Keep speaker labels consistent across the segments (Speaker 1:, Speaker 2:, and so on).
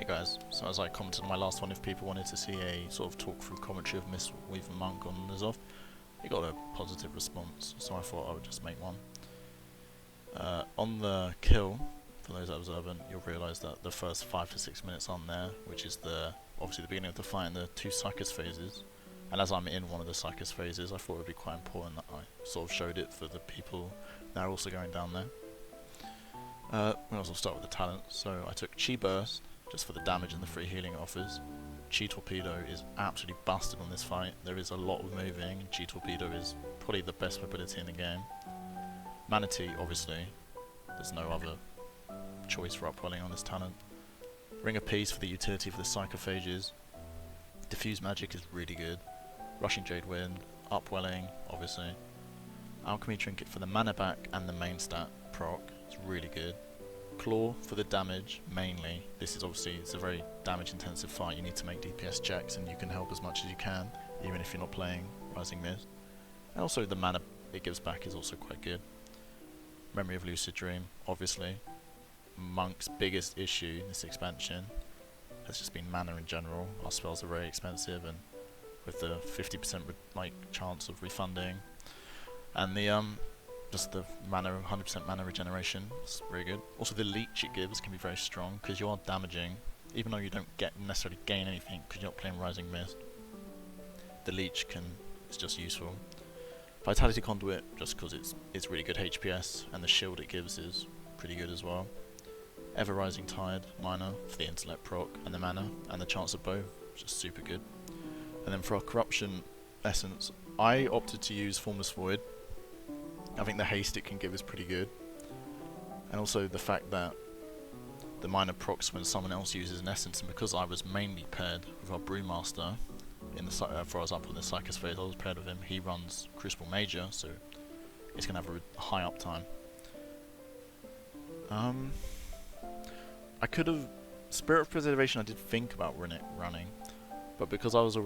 Speaker 1: guys, so as I commented on my last one, if people wanted to see a sort of talk through commentary of Mistweaver Monk on nzoth, it got a positive response, so I thought I would just make one. On the kill, for those observant, you'll realise that the first 5 to 6 minutes aren't there, which is obviously the beginning of the fight and the 2 Psychus phases. And as I'm in one of the Psychus phases, I thought it would be quite important that I sort of showed it for the people that are also going down there. We'll also start with the talents. So I took Chi Burst, just for the damage and the free healing it offers. Chi Torpedo is absolutely busted on this fight. There is a lot of moving. Chi Torpedo is probably the best ability in the game. Manatee, obviously, there's no other choice for Upwelling on this talent. Ring of Peace for the utility for the Psychophages. Diffuse Magic is really good. Rushing Jade Wind, Upwelling, obviously. Alchemy Trinket for the mana back and the main stat proc, it's really good. Claw for the damage, mainly. This is obviously, it's a very damage intensive fight, you need to make DPS checks and you can help as much as you can, even if you're not playing Rising Mist. And also the mana it gives back is also quite good. Memory of Lucid Dream, obviously. Monk's biggest issue in this expansion has just been mana in general. Our spells are very expensive, and with the 50% chance of refunding, and the just the mana, 100% mana regeneration, it's very good. Also the leech it gives can be very strong because you are damaging, even though you don't necessarily gain anything because you're not playing Rising Mist. The leech is just useful. Vitality Conduit, just because it's really good HPS, and the shield it gives is pretty good as well. Ever Rising Tide minor for the intellect proc and the mana and the chance of both, which is super good. And then for our corruption essence, I opted to use Formless Void. I think the haste it can give is pretty good, and also the fact that the minor procs when someone else uses an essence, and because I was mainly paired with our Brewmaster in the before I was up on the Psychus phase, I was paired with him. He runs Crucible Major, so it's gonna have a high uptime. I could have Spirit of Preservation. I did think about running, but because I was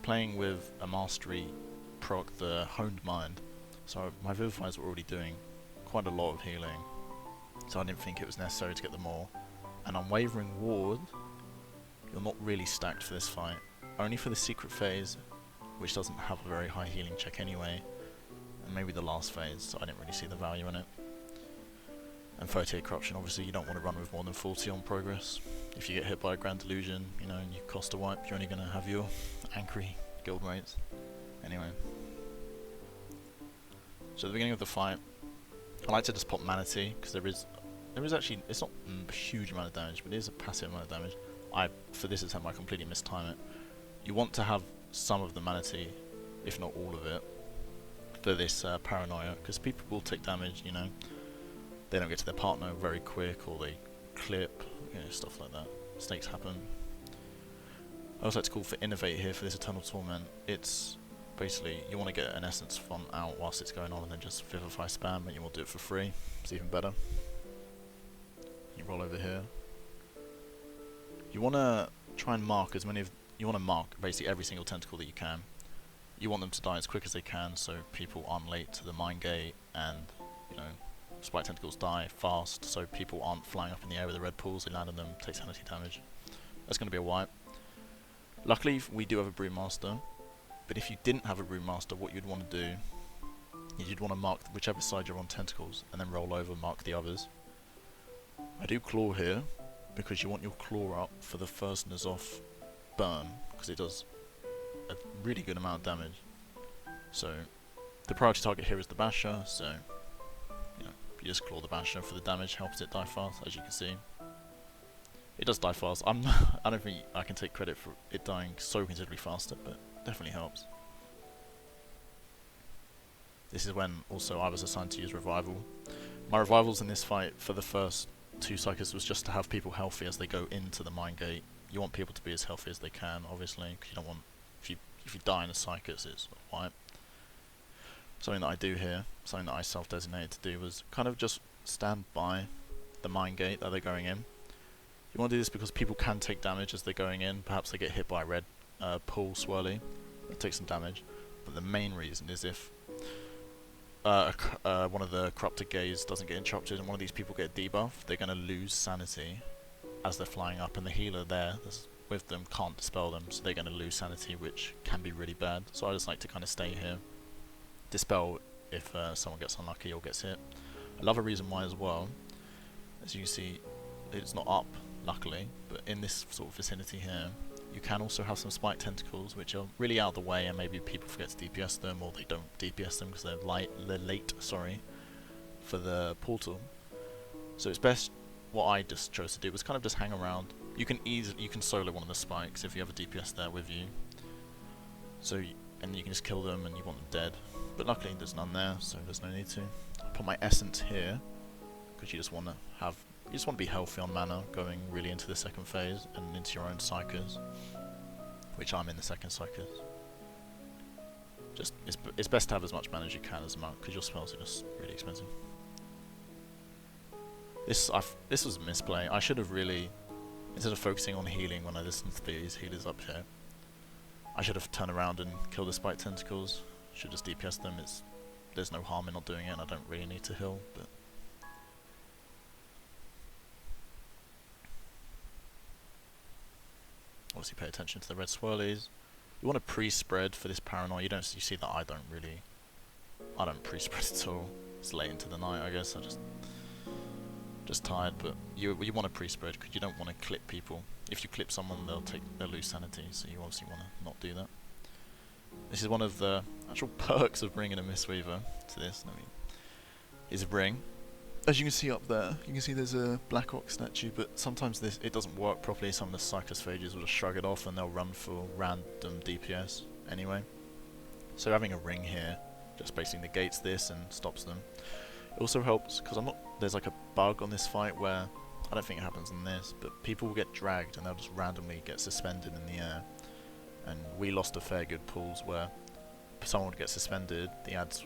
Speaker 1: playing with a mastery proc, the Honed Mind, so my Vivifiers were already doing quite a lot of healing, so I didn't think it was necessary to get them all. And Unwavering Ward, you're not really stacked for this fight, only for the secret phase, which doesn't have a very high healing check anyway, and maybe the last phase, so I didn't really see the value in it. And 38 Corruption, obviously you don't want to run with more than 40 on progress. If you get hit by a Grand Delusion, and you cost a wipe, you're only going to have your Anchor guild rates. Anyway. So at the beginning of the fight, I like to just pop Manatee, because there is actually, it's not a huge amount of damage, but it is a passive amount of damage. For this attempt I completely mistime it. You want to have some of the Manatee, if not all of it, for this paranoia, because people will take damage, they don't get to their partner very quick, or they clip, stuff like that. Mistakes happen. I also like to call for Innovate here for this Eternal Torment. It's basically, you want to get an Essence font out whilst it's going on and then just Vivify spam, and you will do it for free. It's even better. You roll over here. You want to try and mark you want to mark basically every single tentacle that you can. You want them to die as quick as they can so people aren't late to the Mind Gate, and, Spike Tentacles die fast, so people aren't flying up in the air with the red pools, they land on them, take sanity damage. That's going to be a wipe. Luckily, we do have a Brewmaster, but if you didn't have a Brewmaster, what you'd want to do is you'd want to mark whichever side you're on tentacles, and then roll over, mark the others. I do Claw here, because you want your Claw up for the first nzoth burn, because it does a really good amount of damage. So, the priority target here is the Basher, so you just Claw the Basher for the damage, helps it die fast, as you can see. It does die fast. I don't think I can take credit for it dying so considerably faster, but definitely helps. This is when also I was assigned to use Revival. My Revivals in this fight for the first 2 Psychos was just to have people healthy as they go into the Mind Gate. You want people to be as healthy as they can, obviously, because you don't want, if you die in a Psychos, it's a wipe. Something that I do here, something that I self-designated to do, was kind of just stand by the Mind Gate that they're going in. You want to do this because people can take damage as they're going in. Perhaps they get hit by a red pool swirly, that takes some damage. But the main reason is if one of the corrupted gaze doesn't get interrupted and one of these people get a debuff, they're going to lose sanity as they're flying up, and the healer there that's with them can't dispel them, so they're going to lose sanity, which can be really bad. So I just like to kind of stay here, dispel if someone gets unlucky or gets hit. Another reason why as well, as you can see, it's not up luckily, but in this sort of vicinity here, you can also have some spike tentacles which are really out of the way, and maybe people forget to DPS them, or they don't DPS them because they're late, sorry, for the portal. So it's best, what I just chose to do was kind of just hang around. You can solo one of the spikes if you have a DPS there with you. So and you can just kill them and you want them dead. But luckily there's none there, so there's no need to. I'll put my essence here because you just want to be healthy on mana going really into the second phase and into your own psychers, which I'm in the second psychers. Just it's best to have as much mana as you can as a monk because your spells are just really expensive. This was a misplay. I should have really, instead of focusing on healing when I listened to these healers up here, I should have turned around and killed the spike tentacles. Should just DPS them. There's no harm in not doing it, and I don't really need to heal. But obviously, pay attention to the red swirlies. You want to pre-spread for this paranoia. You see that I don't pre-spread at all. It's late into the night, I guess. I just tired, but you want to pre-spread because you don't want to clip people. If you clip someone, they'll lose sanity, so you obviously want to not do that. This is one of the actual perks of bringing a Mistweaver to this. Is a ring. As you can see up there, you can see there's a Black Ox statue, but sometimes it doesn't work properly. Some of the sarcophages will just shrug it off and they'll run for random DPS anyway. So having a ring here just basically negates this and stops them. It also helps because there's like a bug on this fight where, I don't think it happens in this, but people will get dragged and they'll just randomly get suspended in the air. And we lost a fair good pools where if someone would get suspended, the ads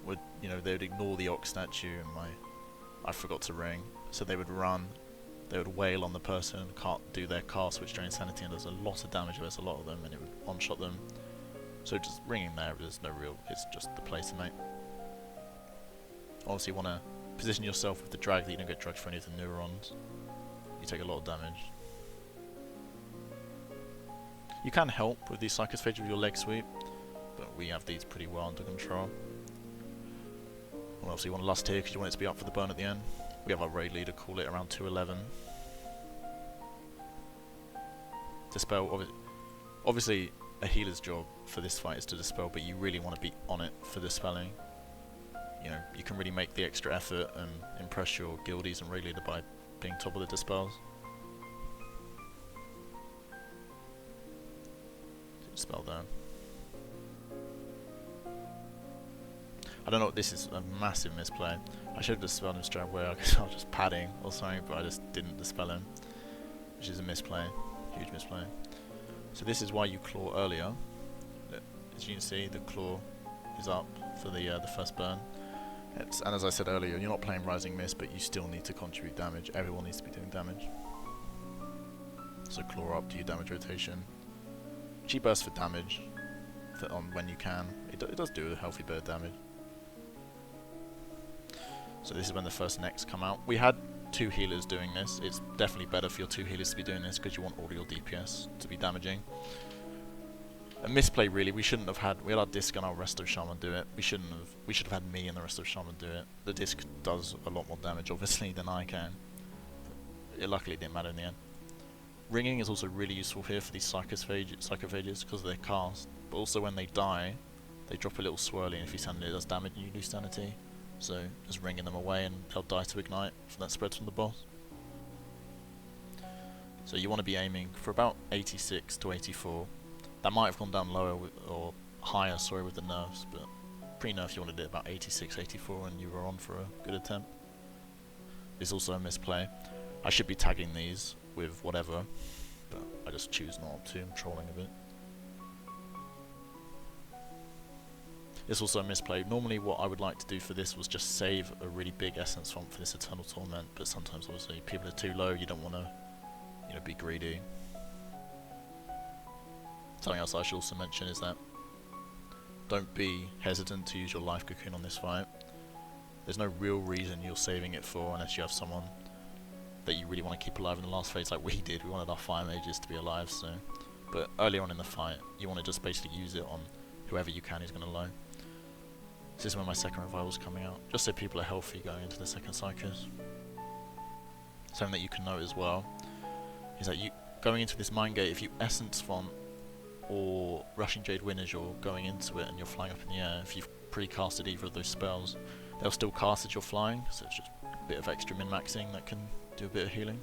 Speaker 1: would, they would ignore the Ox statue and I forgot to ring. So they would run, they would wail on the person, can't do their cast which drains sanity, and there's a lot of damage, there's a lot of them, and it would one-shot them. So just ringing there, it's just the play to make. Obviously you want to position yourself with the drag that you don't get dragged for any of the neurons. You take a lot of damage. You can help with these sarcophages with your leg sweep, but we have these pretty well under control. And obviously you want to lust here because you want it to be up for the burn at the end. We have our raid leader call it around 211. Dispel, obviously a healer's job for this fight is to dispel, but you really want to be on it for dispelling. You can really make the extra effort and impress your guildies and raid leader by being top of the dispels. Dispel there. I don't know, this is a massive misplay. I should have dispelled him straight away. I guess I was just padding or something, but I just didn't dispel him, which is a misplay, huge misplay. So this is why you claw earlier. As you can see, the claw is up for the first burn. And as I said earlier, you're not playing Rising Mist, but you still need to contribute damage. Everyone needs to be doing damage. So claw up, do your damage rotation. Cheap burst for damage when you can. It does do a healthy bit of damage. So this is when the first necks come out. We had 2 healers doing this. It's definitely better for your 2 healers to be doing this because you want all your DPS to be damaging. A misplay really. We shouldn't have had. We had our disc and our Resto Shaman do it. We should have had me and the Resto Shaman do it. The disc does a lot more damage obviously than I can. Luckily it didn't matter in the end. Ringing is also really useful here for these psychophages because of their cast. But also when they die, they drop a little swirly, and if you send it, it does damage and you lose sanity. So just ringing them away and they'll die to ignite for that spread from the boss. So you want to be aiming for about 86 to 84. That might have gone down lower or higher, sorry, with the nerfs, but pre-nerf you wanted it about 86, 84 and you were on for a good attempt. It's also a misplay. I should be tagging these with whatever, but I just choose not to. I'm trolling a bit. It's also a misplay. Normally what I would like to do for this was just save a really big essence font for this Eternal Torment, but sometimes obviously people are too low, you don't want to be greedy. Something else I should also mention is that don't be hesitant to use your life cocoon on this fight. There's no real reason you're saving it for unless you have someone that you really want to keep alive in the last phase, like we did. We wanted our fire mages to be alive, so. But earlier on in the fight, you want to just basically use it on whoever you can who's going to low. This is when my second revival's coming out, just so people are healthy going into the second cycles. Something that you can note as well is that you going into this Mind Gate, if you Essence Font or Rushing Jade Wind as you're going into it and you're flying up in the air, if you've pre-casted either of those spells, they'll still cast as you're flying, so it's just a bit of extra min-maxing that can do a bit of healing.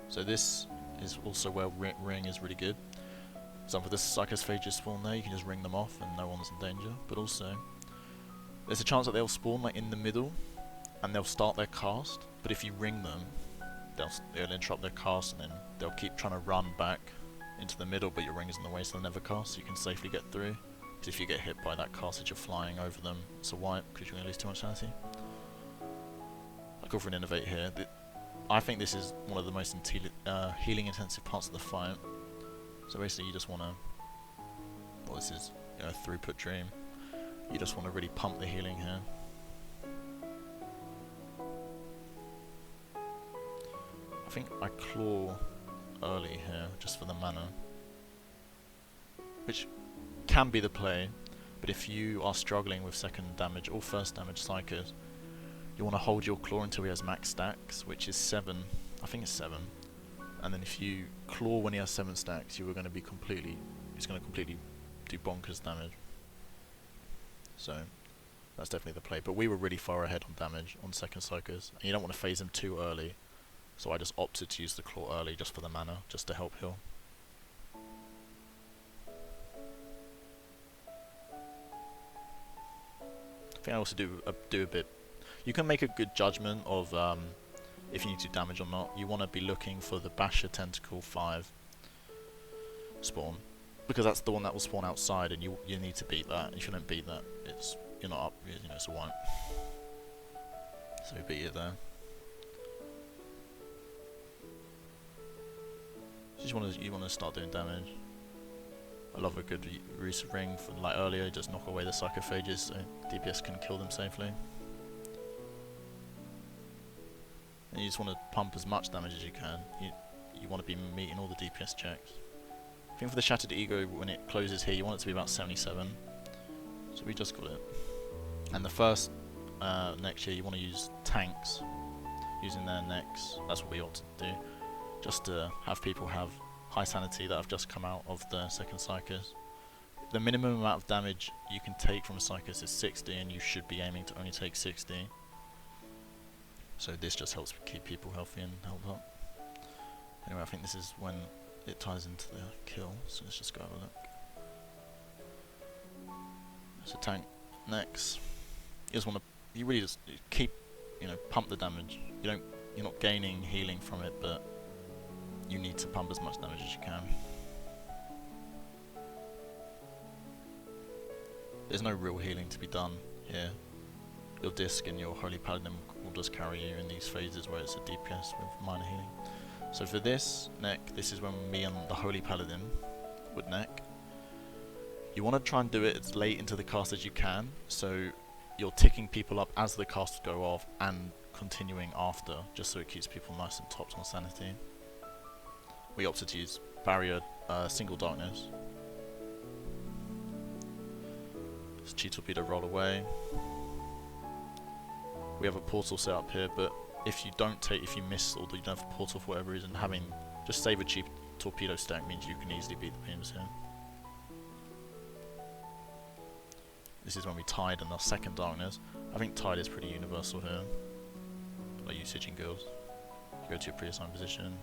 Speaker 1: So this is also where Ring is really good. For example, this Psychophages spawn there, you can just ring them off and no one's in danger, but also there's a chance that they'll spawn like in the middle and they'll start their cast, but if you ring them, they'll interrupt their cast and then they'll keep trying to run back into the middle, but your ring is in the way so they'll never cast, so you can safely get through. Because if you get hit by that cast as you're flying over them, it's a wipe because you're going to lose too much sanity. I'll go for an Innovate here. I think this is one of the most healing intensive parts of the fight. So basically you just want to, well, this is, you know, Throughput Dream. You just want to really pump the healing here. I think I claw early here just for the mana, which can be the play, but if you are struggling with second damage or first damage Psychos, you want to hold your claw until he has max stacks, which is 7, I think it's 7, and then if you claw when he has 7 stacks, you are going to be he's going to completely do bonkers damage. So that's definitely the play, but we were really far ahead on damage on second Psychos, and you don't want to phase him too early, so I just opted to use the claw early just for the mana, just to help heal. I think I also do a bit. You can make a good judgment of if you need to damage or not. You want to be looking for the Basher Tentacle 5 spawn, because that's the one that will spawn outside, and you need to beat that. If you don't beat that, you're not up. You know, it's a wipe. So we beat it there. You want to start doing damage. I love a good use of ring for like earlier, just knock away the Psychophages so DPS can kill them safely. And you just want to pump as much damage as you can. You want to be meeting all the DPS checks. I think for the Shattered Ego, when it closes here, you want it to be about 77. So we just got it. And the first next year, you want to use tanks, using their necks. That's what we ought to do, just to have people have high sanity that have just come out of the second Psychos. The minimum amount of damage you can take from a Psychos is 60, and you should be aiming to only take 60. So this just helps keep people healthy and help up. Anyway, I think this is when it ties into the kill, so let's just go have a look. So tank next. You just want to, you really just keep, pump the damage. You're not gaining healing from it, but you need to pump as much damage as you can. There's no real healing to be done here. Your disc and your Holy Paladin will just carry you in these phases where it's a DPS with minor healing. So for this neck, this is when me and the Holy Paladin would neck. You want to try and do it as late into the cast as you can, so you're ticking people up as the casts go off and continuing after, just so it keeps people nice and topped on sanity. We opted to use Barrier Single Darkness. Just Chi Torpedo roll away. We have a portal set up here, but if you miss or you don't have a portal for whatever reason, just save a cheap torpedo stack means you can easily beat the beams here. This is when we Tide in our second Darkness. I think Tide is pretty universal here, like usage in guilds. You go to your pre-assigned position.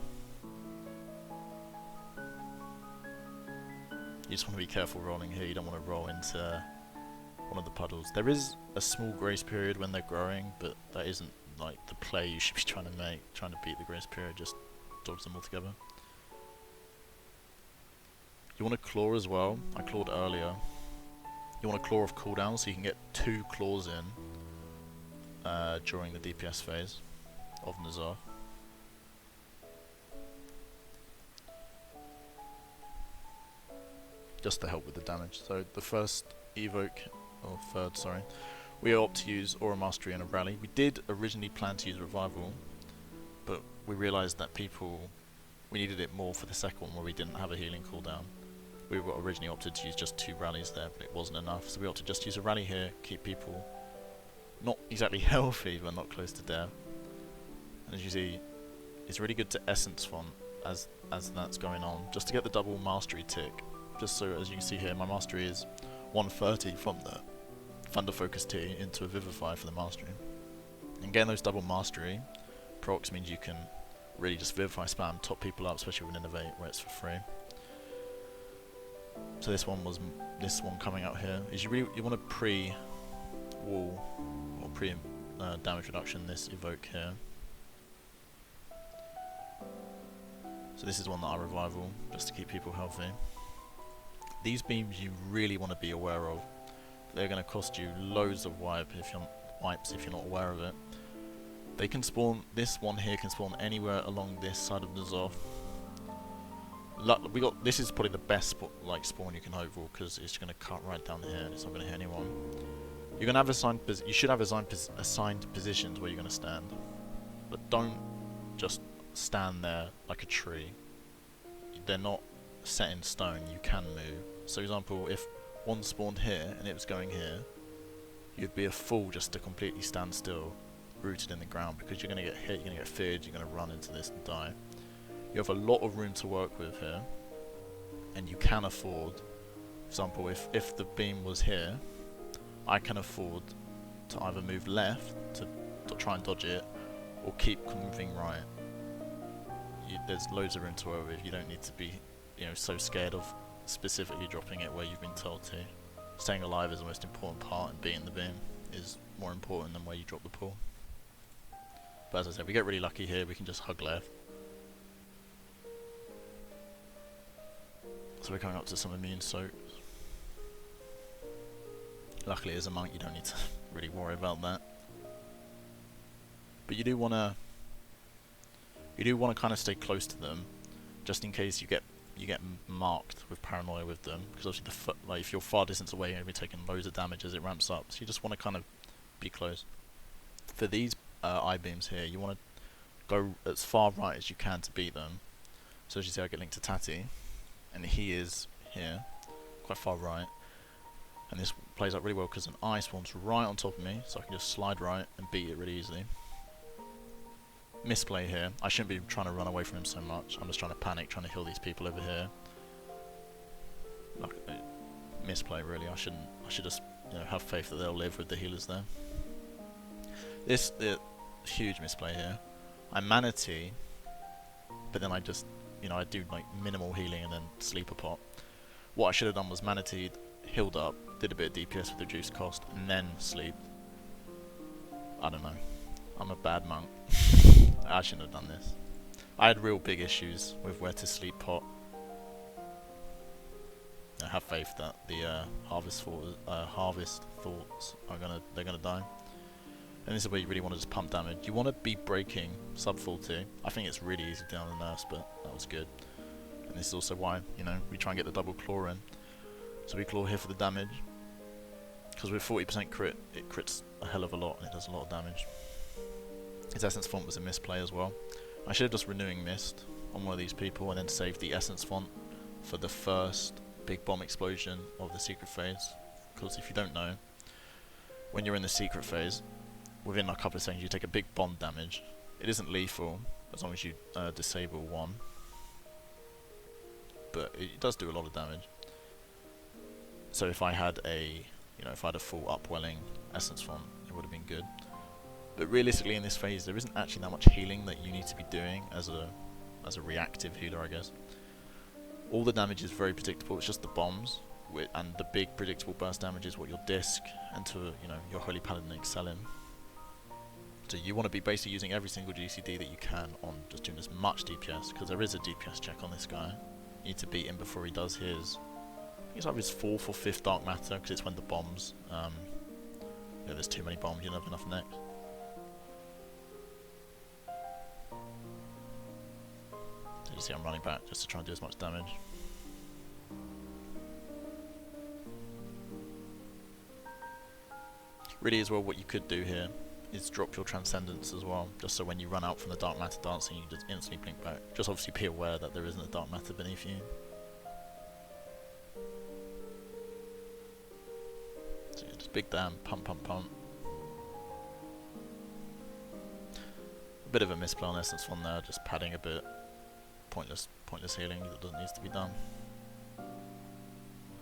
Speaker 1: You just want to be careful rolling here. You don't want to roll into one of the puddles. There is a small grace period when they're growing, but that isn't like the play you should be trying to make. Trying to beat the grace period, just dodge them all together. You want to claw as well. I clawed earlier. You want to claw off cooldown so you can get 2 claws in during the DPS phase of nzoth. Just to help with the damage. So the first evoke, or third, sorry, we opt to use Aura Mastery and a rally. We did originally plan to use Revival, but we realised that we needed it more for the second one where we didn't have a healing cooldown. We were originally opted to use just 2 rallies there, but it wasn't enough, so we opted just to use a rally here, keep people not exactly healthy, but not close to death. And as you see, it's really good to Essence Font as that's going on, just to get the double mastery tick. Just so, as you can see here, my mastery is 130 from the Thunder Focus T into a Vivify for the mastery. And getting those double mastery procs means you can really just Vivify spam, top people up, especially with an Innovate where it's for free. So this one coming out here is you want to pre-wall or pre-damage reduction this evoke here. So this is one that I revival just to keep people healthy. These beams you really want to be aware of. They're going to cost you loads of wipes if you're not aware of it. They can spawn. This one here can spawn anywhere along this side of the nzoth. This is probably the best spawn you can hope for, because it's going to cut right down here and it's not going to hit anyone. You're going to have you should have assigned positions where you're going to stand, but don't just stand there like a tree. They're not set in stone. You can move. So, for example, if one spawned here and it was going here, you'd be a fool just to completely stand still, rooted in the ground, because you're going to get hit, you're going to get feared, you're going to run into this and die. You have a lot of room to work with here, and you can afford, for example, if the beam was here, I can afford to either move left to try and dodge it, or keep moving right. There's loads of room to work with. You don't need to be, so scared of specifically dropping it where you've been told to. Staying alive is the most important part, and beating the beam is more important than where you drop the pull. But as I said, we get really lucky here. We can just hug left. So we're coming up to some immune soaks. Luckily, as a monk, you don't need to really worry about that. But you do want to kind of stay close to them, just in case you get marked with paranoia with them, because obviously if you're far distance away, you're going to be taking loads of damage as it ramps up. So you just want to kind of be close. For these I-beams here, you want to go as far right as you can to beat them. So as you see, I get linked to Tatty, and he is here, quite far right. And this plays out really well because an eye spawns right on top of me, so I can just slide right and beat it really easily. Misplay here. I shouldn't be trying to run away from him so much. I'm just trying to panic, trying to heal these people over here. Misplay really. I should just have faith that they'll live with the healers there. The huge misplay here. I manatee, but then I just I do minimal healing and then sleeper pot. What I should have done was manateed, healed up, did a bit of DPS with reduced cost, and then sleep. I don't know. I'm a bad monk. I shouldn't have done this. I had real big issues with where to sleep pot. I have faith that the harvest thoughts are gonna die. And this is where you really want to just pump damage. You want to be breaking sub 40. I think it's really easy down the nurse, but that was good. And this is also why we try and get the double claw in. So we claw here for the damage, because with 40% crit, it crits a hell of a lot and it does a lot of damage. His Essence Font was a misplay as well. I should have just Renewing Mist on one of these people and then saved the Essence Font for the first big bomb explosion of the secret phase. Because if you don't know, when you're in the secret phase, within a couple of seconds you take a big bomb damage. It isn't lethal as long as you disable one, but it does do a lot of damage. So if I had a full Upwelling Essence Font, it would have been good. But realistically, in this phase, there isn't actually that much healing that you need to be doing as a reactive healer, I guess. All the damage is very predictable. It's just the bombs, and the big predictable burst damage is what your disc and your Holy Paladin excel in. So you want to be basically using every single GCD that you can on just doing as much DPS, because there is a DPS check on this guy. You need to beat him before he does his. I think it's either his 4th or 5th Dark Matter, because it's when the bombs. There's too many bombs. You don't have enough next. You see I'm running back just to try and do as much damage. Really as well, what you could do here is drop your Transcendence as well, just so when you run out from the Dark Matter dancing, you just instantly blink back. Just obviously be aware that there isn't a Dark Matter beneath you. So yeah, just big damn, pump, pump, pump. A bit of a misplay on Essence Font there, just padding a bit. Pointless healing that doesn't need to be done.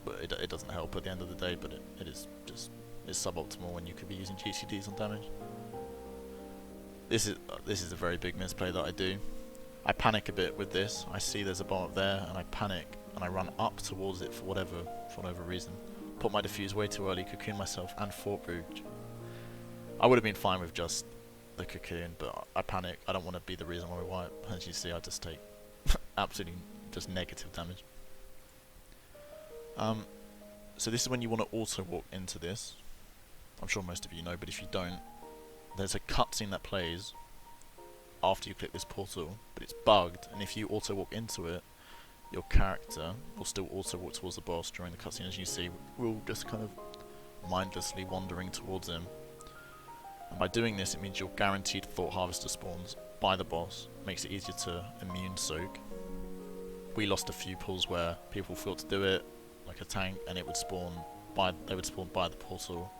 Speaker 1: But it doesn't help at the end of the day, but it is just, it's suboptimal when you could be using GCDs on damage. This is a very big misplay that I do. I panic a bit with this. I see there's a bomb up there, and I panic, and I run up towards it for whatever reason. Put my diffuse way too early, cocoon myself, and fort root. I would have been fine with just the cocoon, but I panic. I don't want to be the reason why we wipe. As you see, I just take absolutely just negative damage. So this is when you want to auto walk into this. I'm sure most of you know, but if you don't, there's a cutscene that plays after you click this portal, but it's bugged, and if you auto walk into it, your character will still auto walk towards the boss during the cutscene. As you see, we're all just kind of mindlessly wandering towards him. And by doing this, it means you're guaranteed Thought Harvester spawns by the boss. Makes it easier to immune soak. We lost a few pulls where people forgot to do it, like a tank, and it would spawn by the portal,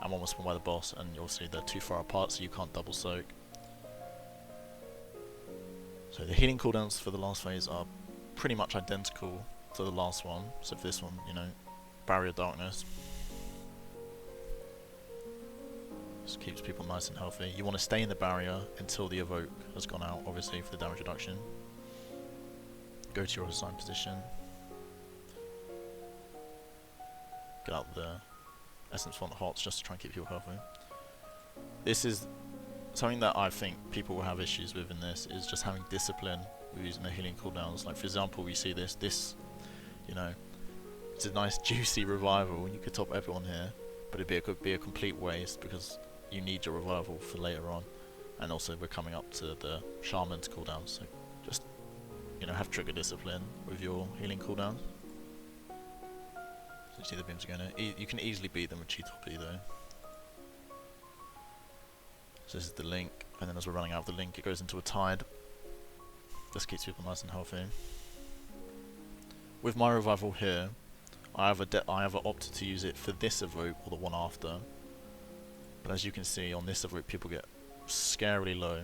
Speaker 1: and one was spawned by the boss, and you'll see they're too far apart, so you can't double soak. So the healing cooldowns for the last phase are pretty much identical to the last one. So for this one, you know, Barrier Darkness. Just keeps people nice and healthy. You want to stay in the barrier until the evoke has gone out, obviously, for the damage reduction. Go to your assigned position. Get out the Essence Font Hots just to try and keep people healthy. This is something that I think people will have issues with in this, is just having discipline with using the healing cooldowns. Like for example, we see this, you know, it's a nice juicy revival. You could top everyone here, but it could be a complete waste because you need your revival for later on, and also we're coming up to the Shaman's cooldowns. So just, you know, have trigger discipline with your healing cooldowns. So you see the beams are going to. You can easily beat them with Chi-Topi though. So this is the link, and then as we're running out of the link, it goes into a tide. Just keeps people nice and healthy. With my revival here, I either opted to use it for this evoke or the one after. But as you can see on this evoke, people get scarily low.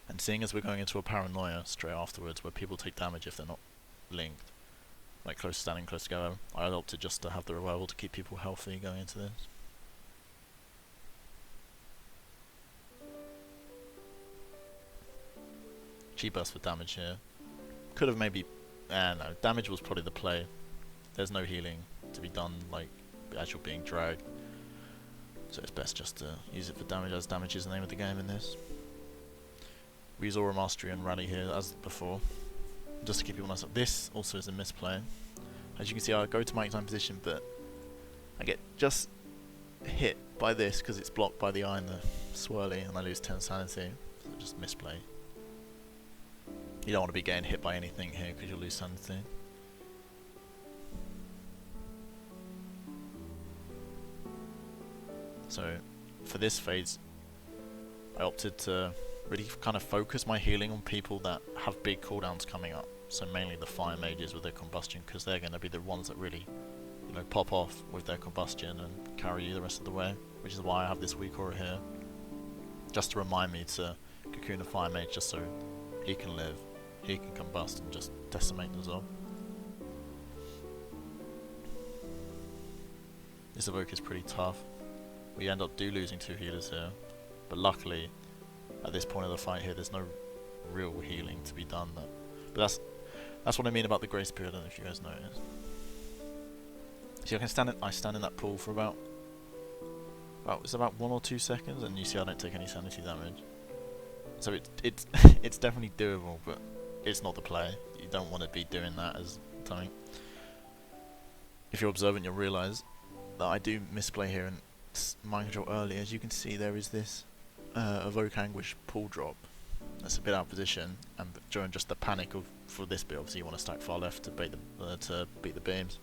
Speaker 1: And seeing as we're going into a paranoia straight afterwards, where people take damage if they're not linked, like standing close together, I opted just to have the revival to keep people healthy going into this. Chi burst for damage here. Could have maybe, no, damage was probably the play. There's no healing to be done like as you're being dragged. So it's best just to use it for damage, as damage is the name of the game in this. We use Aura Mastery and Rally here as before, just to keep people nice up. This also is a misplay. As you can see, I go to my exam position, but I get just hit by this because it's blocked by the eye and the swirly, and I lose 10 sanity. So just misplay. You don't want to be getting hit by anything here because you'll lose sanity. So for this phase, I opted to really kind of focus my healing on people that have big cooldowns coming up. So mainly the fire mages with their combustion, because they're going to be the ones that really, you know, pop off with their combustion and carry you the rest of the way. Which is why I have this weak aura here, just to remind me to cocoon a fire mage, just so he can live, he can combust and just decimate nzoth. This evoke is pretty tough. We end up losing 2 healers here, but luckily at this point of the fight here there's no real healing to be done. But that's what I mean about the grace period. I don't know if you guys noticed. See, I stand in that pool for about it's about 1 or 2 seconds, and you see I don't take any sanity damage. So it's it's definitely doable, but it's not the play. You don't want to be doing that as something. If you're observant, you'll realise that I do misplay here and mind control early. As you can see, there is this Evoke Anguish pull drop that's a bit out of position, and during just the panic for this bit, obviously you want to stack far left to beat the beams.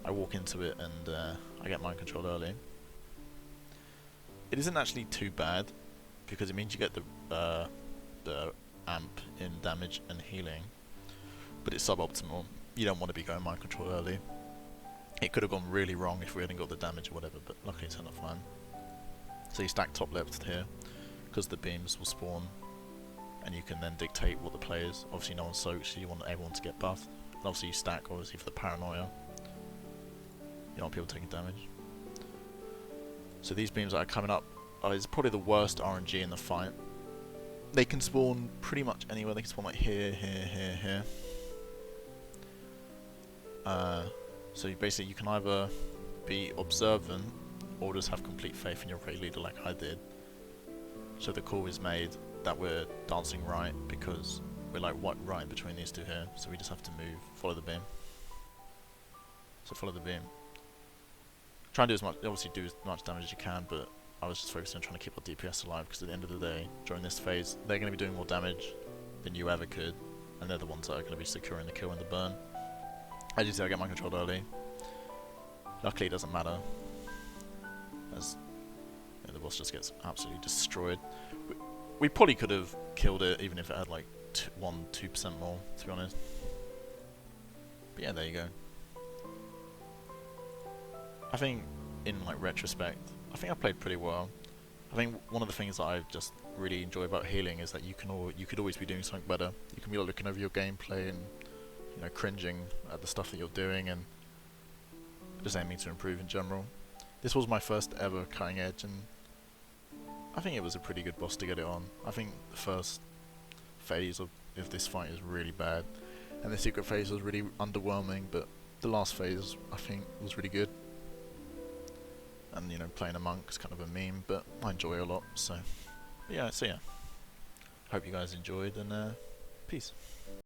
Speaker 1: I walk into it and I get mind controlled early. it isn't actually too bad, because it means you get the amp in damage and healing, but it's suboptimal. You don't want to be going mind control early. It could have gone really wrong if we hadn't got the damage or whatever, but luckily it's not fine. So you stack top left here, because the beams will spawn, and you can then dictate what the play is. Obviously no one soaks, so you want everyone to get buffed. And obviously you stack, obviously, for the paranoia. You don't want people taking damage. So these beams that are coming up is probably the worst RNG in the fight. They can spawn pretty much anywhere. They can spawn like here, here, here, here. So you can either be observant or just have complete faith in your raid leader like I did. So the call is made that we're dancing right because we're like right in between these two here. So we just have to move, follow the beam. So follow the beam. Try and do as much, obviously do as much damage as you can, but I was just focusing on trying to keep our DPS alive, because at the end of the day, during this phase, they're going to be doing more damage than you ever could, and they're the ones that are going to be securing the kill and the burn. As you see, I get my control early. Luckily, it doesn't matter, as the boss just gets absolutely destroyed. We probably could have killed it, even if it had like 1-2% more, to be honest. But yeah, there you go. I think, in like retrospect, I think I played pretty well. I think one of the things that I just really enjoy about healing is that you could always be doing something better. You can be like, looking over your gameplay and cringing at the stuff that you're doing and just aiming to improve in general. This was my first ever cutting edge, and I think it was a pretty good boss to get it on. I think the first phase of this fight is really bad, and the secret phase was really underwhelming, but the last phase I think was really good. And playing a monk is kind of a meme, but I enjoy it a lot. So yeah. Hope you guys enjoyed, and peace.